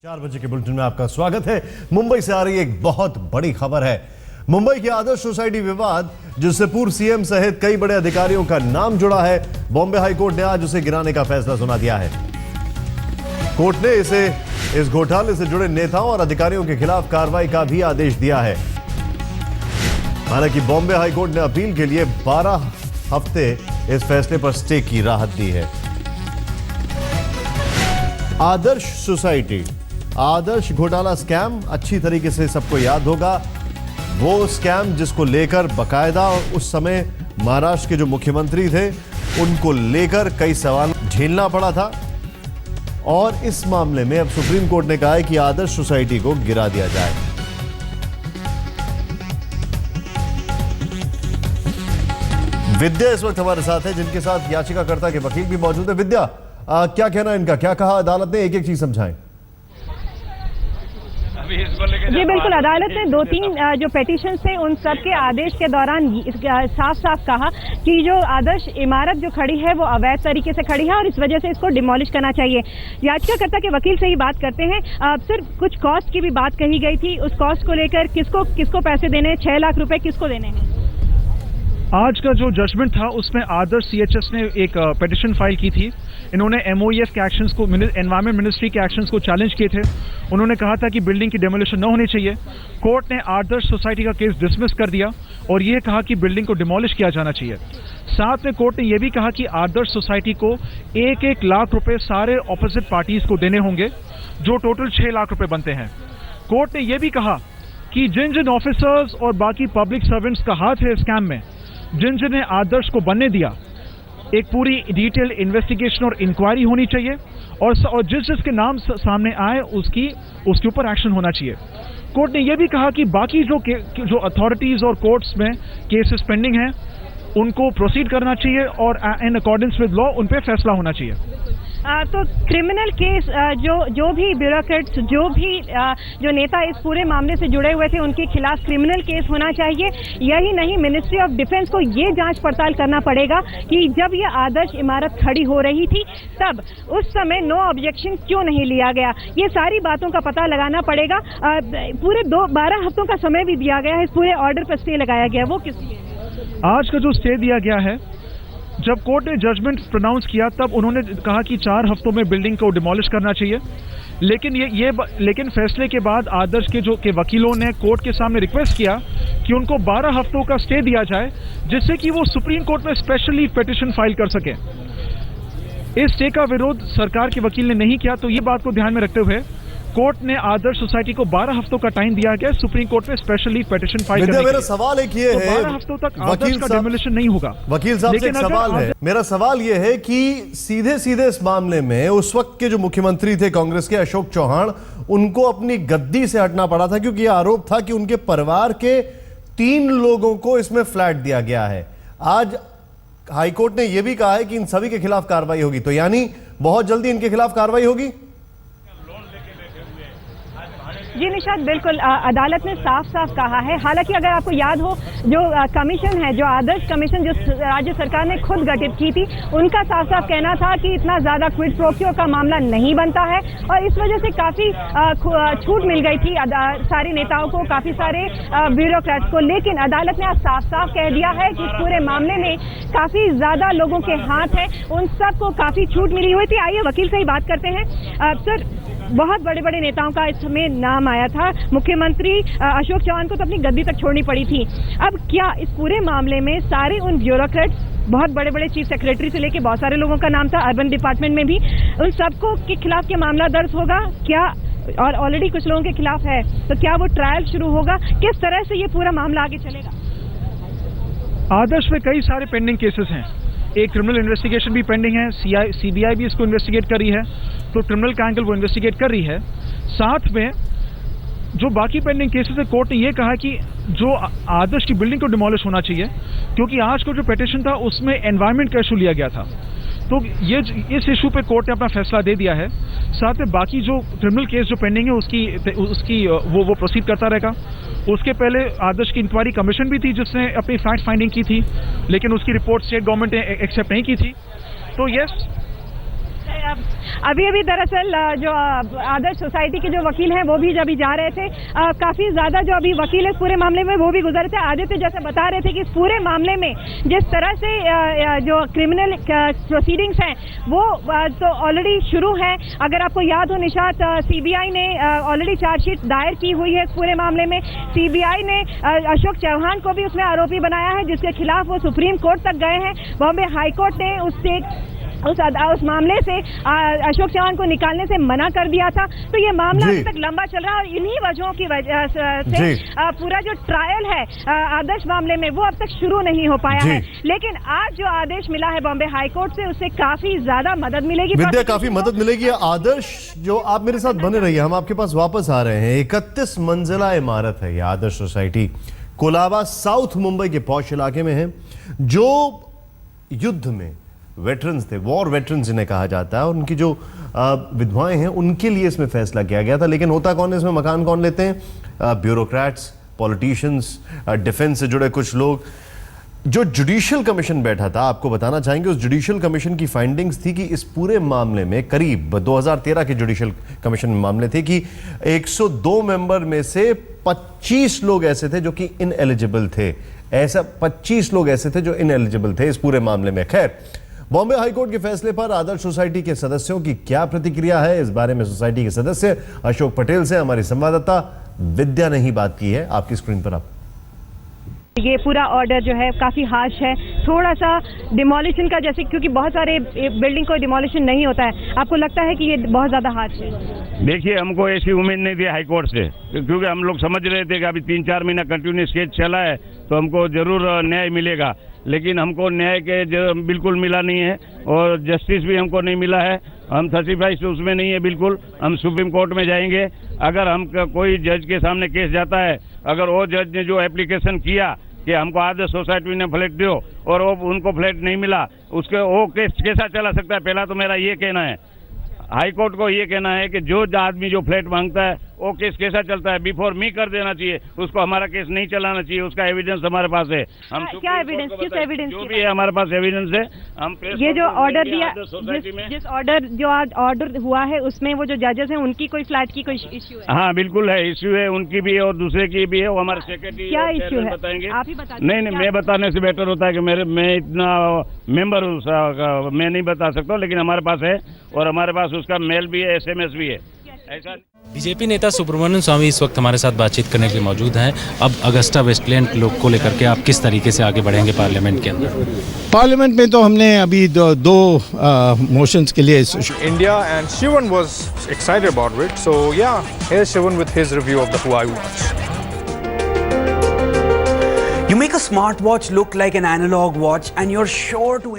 4 बजे के बुलेटिन में आपका स्वागत है। मुंबई से आ रही एक बहुत बड़ी खबर है। मुंबई के आदर्श सोसाइटी विवाद, जिससे पूर्व सीएम सहित कई बड़े अधिकारियों का नाम जुड़ा है, बॉम्बे हाईकोर्ट ने आज उसे गिराने का फैसला सुना दिया है। कोर्ट ने इस घोटाले से जुड़े नेताओं और अधिकारियों के खिलाफ कार्रवाई का भी आदेश दिया है। हालांकि बॉम्बे हाईकोर्ट ने अपील के लिए 12 हफ्ते इस फैसले पर स्टे की राहत दी है। आदर्श सोसाइटी, आदर्श घोटाला स्कैम अच्छी तरीके से सबको याद होगा। वो स्कैम जिसको लेकर बकायदा उस समय महाराष्ट्र के जो मुख्यमंत्री थे उनको लेकर कई सवाल झेलना पड़ा था, और इस मामले में अब सुप्रीम कोर्ट ने कहा है कि आदर्श सोसाइटी को गिरा दिया जाए। विद्या इस वक्त हमारे साथ है, जिनके साथ याचिकाकर्ता के वकील भी मौजूद है। विद्या, क्या कहना है इनका, क्या कहा अदालत ने, एक एक चीज समझाएं। जी बिल्कुल, अदालत ने 2-3 जो पिटीशन थे उन सब के आदेश के दौरान साफ साफ कहा कि जो आदर्श इमारत जो खड़ी है वो अवैध तरीके से खड़ी है और इस वजह से इसको डिमोलिश करना चाहिए। याचिकाकर्ता के वकील से ही बात करते हैं। सिर्फ कुछ कॉस्ट की भी बात कही गई थी। उस कॉस्ट को लेकर किसको पैसे देने हैं, 6 लाख रुपए किसको देने हैं? आज का जो जजमेंट था उसमें आदर्श सीएचएस ने एक पिटीशन फाइल की थी। इन्होंने एमओईएफ के एक्शंस को, एनवायरमेंट मिनिस्ट्री के एक्शंस को चैलेंज किए थे। उन्होंने कहा था कि बिल्डिंग की डेमोलिशन न होनी चाहिए। कोर्ट ने आदर्श सोसाइटी का केस डिसमिस कर दिया और ये कहा कि बिल्डिंग को डिमोलिश किया जाना चाहिए। साथ में कोर्ट ने यह भी कहा कि आदर्श सोसाइटी को 1-1 लाख रुपए सारे ऑपोजिट पार्टीज को देने होंगे, जो टोटल 6 लाख रुपए बनते हैं। कोर्ट ने यह भी कहा कि जिन ऑफिसर्स और बाकी पब्लिक सर्वेंट्स का हाथ है स्कैम में, जिन्हें आदर्श को बनने दिया, एक पूरी डिटेल इन्वेस्टिगेशन और इंक्वायरी होनी चाहिए और जिसके नाम सामने आए उसके ऊपर एक्शन होना चाहिए। कोर्ट ने यह भी कहा कि बाकी जो अथॉरिटीज और कोर्ट्स में केसेस पेंडिंग हैं उनको प्रोसीड करना चाहिए और इन अकॉर्डेंस विद लॉ उन पे फैसला होना चाहिए। तो क्रिमिनल केस जो भी ब्यूरोक्रेट्स, जो नेता इस पूरे मामले से जुड़े हुए थे, उनके खिलाफ क्रिमिनल केस होना चाहिए। यही नहीं, मिनिस्ट्री ऑफ डिफेंस को ये जांच पड़ताल करना पड़ेगा कि जब ये आदर्श इमारत खड़ी हो रही थी तब उस समय नो ऑब्जेक्शन क्यों नहीं लिया गया। ये सारी बातों का पता लगाना पड़ेगा। पूरे 12 हफ्तों का समय भी दिया गया है। इस पूरे ऑर्डर पर स्टे लगाया गया, वो किस लिए? आज का जो स्टे दिया गया है, जब कोर्ट ने जजमेंट प्रोनाउंस किया तब उन्होंने कहा कि 4 हफ्तों में बिल्डिंग को डिमोलिश करना चाहिए। लेकिन फैसले के बाद आदर्श के वकीलों ने कोर्ट के सामने रिक्वेस्ट किया कि उनको 12 हफ्तों का स्टे दिया जाए, जिससे कि वो सुप्रीम कोर्ट में स्पेशली पिटीशन फाइल कर सके। इस स्टे का विरोध सरकार के वकील ने नहीं किया, तो ये बात को ध्यान में रखते हुए कोर्ट ने आदर्श सोसाइटी को 12 हफ्तों का टाइम दिया गया सुप्रीम कोर्ट में स्पेशली पिटीशन फाइल करने के लिए। मेरा सवाल एक ये है, 12 हफ्तों तक आदर्श का डिमोलिशन नहीं होगा। वकील साहब से एक सवाल है, मेरा सवाल ये है कि सीधे इस मामले में उस वक्त के जो मुख्यमंत्री थे कांग्रेस के, अशोक चौहान, उनको अपनी गद्दी से हटना पड़ा था क्योंकि यह आरोप था कि उनके परिवार के 3 लोगों को इसमें फ्लैट दिया गया है। आज हाईकोर्ट ने यह भी कहा है कि इन सभी के खिलाफ कार्रवाई होगी, तो यानी बहुत जल्दी इनके खिलाफ कार्रवाई होगी। जी निशाद, बिल्कुल अदालत ने साफ साफ कहा है। हालांकि अगर आपको याद हो, जो कमीशन है, जो आदर्श कमीशन जो राज्य सरकार ने खुद गठित की थी, उनका साफ साफ कहना था कि इतना ज्यादा क्विड प्रो क्वो का मामला नहीं बनता है और इस वजह से काफी छूट मिल गई थी सारे नेताओं को, काफी सारे ब्यूरोक्रेट्स को। लेकिन अदालत ने आज साफ साफ कह दिया है कि इस पूरे मामले में काफी ज्यादा लोगों के हाथ है, उन सबको काफी छूट मिली हुई थी। आइए वकील से ही बात करते हैं। सर, बहुत बड़े बड़े नेताओं का इसमें नाम आया था। मुख्यमंत्री अशोक चौहान को तो अपनी गद्दी तक छोड़नी पड़ी थी। अब क्या इस पूरे मामले में सारे उन ब्यूरोक्रेट्स, बहुत बड़े बड़े चीफ सेक्रेटरी से लेके बहुत सारे लोगों का नाम था, अर्बन डिपार्टमेंट में भी, उन सबको के खिलाफ क्या मामला दर्ज होगा क्या? और ऑलरेडी कुछ लोगों के खिलाफ है, तो क्या वो ट्रायल शुरू होगा? किस तरह से ये पूरा मामला आगे चलेगा? आदर्श में कई सारे पेंडिंग केसेस हैं। एक क्रिमिनल इन्वेस्टिगेशन भी पेंडिंग है, सीबीआई भी इसको इन्वेस्टिगेट कर रही है, तो क्रिमिनल का एंगल वो इन्वेस्टिगेट कर रही है। साथ में जो बाकी पेंडिंग केसेस है, कोर्ट ने ये कहा कि जो आदर्श की बिल्डिंग को डिमोलिश होना चाहिए, क्योंकि आज को जो पिटीशन था उसमें एनवायरमेंट का इशू लिया गया था। तो ये इस इशू पे कोर्ट ने अपना फैसला दे दिया है। साथ में बाकी जो क्रिमिनल केस जो पेंडिंग है उसकी वो प्रोसीड करता रहेगा। उसके पहले आदर्श की इंक्वायरी कमीशन भी थी जिसने अपनी फैक्ट फाइंडिंग की थी, लेकिन उसकी रिपोर्ट स्टेट गवर्नमेंट ने एक्सेप्ट नहीं की थी। तो यस, अभी दरअसल जो आदर्श सोसाइटी के जो वकील हैं वो भी जब जा रहे थे, काफी ज्यादा जो अभी वकील है इस पूरे मामले में वो भी गुजरे थे। आदित्य जैसे बता रहे थे कि इस पूरे मामले में जिस तरह से जो क्रिमिनल प्रोसीडिंग्स हैं वो तो ऑलरेडी शुरू है। अगर आपको याद हो निशात, सीबीआई ने ऑलरेडी चार्जशीट दायर की हुई है इस पूरे मामले में। सीबीआई ने अशोक चौहान को भी उसमें आरोपी बनाया है, जिसके खिलाफ वो सुप्रीम कोर्ट तक गए हैं। बॉम्बे हाई कोर्ट ने उस मामले से अशोक चौहान को निकालने से मना कर दिया था। तो ये मामला अभी तक लंबा चल रहा है और इन्हीं वजहों की वजह से पूरा जो ट्रायल है आदर्श मामले में वो अब तक शुरू नहीं हो पाया है। लेकिन आज जो आदेश मिला है बॉम्बे हाई कोर्ट से उससे काफी ज्यादा मदद मिलेगी। विद्या, काफी मदद मिलेगी। आदर्श, जो आप मेरे साथ बने रहिए, हम आपके पास वापस आ रहे हैं। 31 मंजिला इमारत है ये आदर्श सोसाइटी, कोलाबा साउथ मुंबई के पॉश इलाके में है। जो युद्ध में वेटरन्स थे, वॉर वेटरन्स जिन्हें कहा जाता है, और उनकी जो विधवाएं हैं उनके लिए इसमें फैसला किया गया था। लेकिन होता कौन है इसमें, मकान कौन लेते हैं? ब्यूरोक्रेट्स, पॉलिटिशियंस, डिफेंस से जुड़े कुछ लोग। जो जुडिशियल कमीशन बैठा था, आपको बताना चाहेंगे, उस जुडिशियल कमीशन की फाइंडिंग्स थी कि इस पूरे मामले में करीब 2013 के जुडिशियल कमीशन में मामले थे कि 102 मेंबर में से 25 लोग ऐसे थे जो कि इनएलिजिबल थे। ऐसा 25 लोग ऐसे थे जो इनएलिजिबल थे इस पूरे मामले में। खैर, बॉम्बे हाईकोर्ट के फैसले पर आदर्श सोसाइटी के सदस्यों की क्या प्रतिक्रिया है, इस बारे में सोसाइटी के सदस्य अशोक पटेल से हमारी संवाददाता विद्या ने ही बात की है। आपकी स्क्रीन पर आप ये पूरा ऑर्डर जो है काफी हार्श है, थोड़ा सा डिमोलिशन का, जैसे क्योंकि बहुत सारे बिल्डिंग को डिमोलिशन नहीं होता है, आपको लगता है कि ये बहुत ज्यादा हार्श है? देखिए, हमको ऐसी उम्मीद नहीं थी हाईकोर्ट से, क्योंकि हम लोग समझ रहे थे कि अभी 3-4 महीना कंटिन्यूस केस चला है तो हमको जरूर न्याय मिलेगा। लेकिन हमको न्याय के बिल्कुल मिला नहीं है और जस्टिस भी हमको नहीं मिला है। हम 35 उसमें नहीं है बिल्कुल। हम सुप्रीम कोर्ट में जाएंगे। अगर हम कोई जज के सामने केस जाता है, अगर वो जज ने जो एप्लीकेशन किया कि हमको आदर्श सोसाइटी ने फ्लैट दो और वो उनको फ्लैट नहीं मिला, उसके वो केस कैसा चला सकता है? पहला तो मेरा ये कहना है, हाई कोर्ट को ये कहना है कि जो आदमी जो फ्लैट मांगता है वो केस कैसा चलता है, बिफोर मी कर देना चाहिए, उसको हमारा केस नहीं चलाना चाहिए। उसका एविडेंस हमारे पास है। हम क्या एविडेंस, किस एविडेंस? जो भी है हमारे पास एविडेंस है। हम ये जो ऑर्डर दिया, जिस ऑर्डर जो आज ऑर्डर हुआ है उसमें वो जो जजेस हैं उनकी कोई फ्लैट की कोई इश्यू है? हाँ बिल्कुल है, इश्यू है, उनकी भी है और दूसरे की भी है। वो हमारे सेक्रेटरी क्या इश्यू है बताएंगे। आप ही बता नहीं, मैं बताने से बेटर होता है कि मैं इतना मेंबर हूँ, मैं नहीं बता सकता, लेकिन हमारे पास है और हमारे पास उसका मेल भी है, SMS भी है। ऐसा बीजेपी नेता सुब्रमण्यम स्वामी इस वक्त हमारे साथ बातचीत करने के लिए मौजूद हैं। अब अगस्टा वेस्टलैंड लोग को लेकर के आप किस तरीके से आगे बढ़ेंगे पार्लियामेंट के अंदर? पार्लियामेंट में तो हमने अभी दो मोशंस के लिए India and Shivan was excited about it. So yeah, here's Shivan with his review of the Huawei watch. You make a smartwatch look like an analog watch and you're sure to